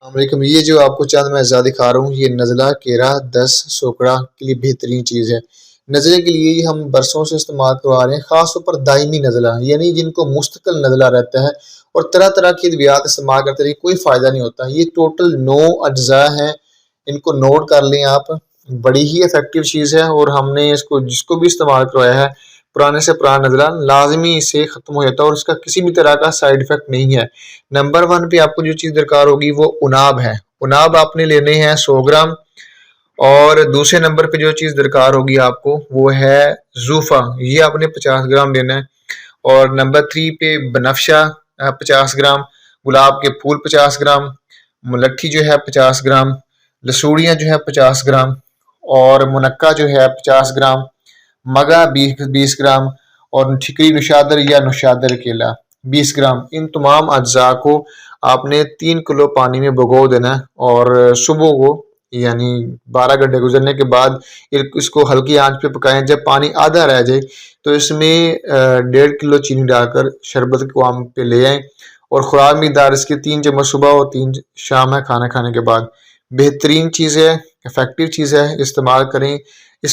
वालेकुम। ये जो आपको चंद मैं अज़ा दिखा रहा हूँ, ये नज़ला केरा 10 सोकड़ा के लिए बेहतरीन चीज़ है। नज़ले के लिए हम बरसों से इस्तेमाल करवा रहे हैं, ख़ास तौर पर दायमी नज़ला, यानी जिनको मुस्तकिल नज़ला रहता है और तरह तरह की अद्वियात इस्तेमाल करते रहिए, कोई फ़ायदा नहीं होता। ये टोटल 9 अज्जा हैं, इनको नोट कर लें आप। बड़ी ही इफेक्टिव चीज़ है और हमने इसको जिसको भी इस्तेमाल करवाया है, पुराने से पुराना नज़ला लाजमी इससे ख़त्म हो जाता है और इसका किसी भी तरह का साइड इफेक्ट नहीं है। नंबर 1 पे आपको जो चीज़ दरकार होगी वो उनाब है। उनाब आपने लेने हैं 100 ग्राम। और दूसरे नंबर पे जो चीज़ दरकार होगी आपको वो है जूफा, ये आपने 50 ग्राम लेना है। और नंबर 3 पे बनफशा 50 ग्राम, गुलाब के फूल 50 ग्राम, मुलट्ठी जो है 50 ग्राम, लसूड़ियाँ जो है 50 ग्राम, और मुनक्का जो है 50 ग्राम, मगा 20 ग्राम, और ठिकरी नुशादर या नुशादर केला 20 ग्राम। इन तमाम अज्जा को आपने 3 किलो पानी में भिगो देना है और सुबह को यानी 12 घंटे गुजरने के बाद इसको हल्की आंच पे पकाएं। जब पानी आधा रह जाए तो इसमें 1.5 किलो चीनी डालकर शरबत को आम पे ले आएं और खुराक मिकदार इसकी 3 चम्मच सुबह और 3 शाम है खाना खाने के बाद। बेहतरीन चीज़ है, इफेक्टिव चीज़ है, इस्तेमाल करें।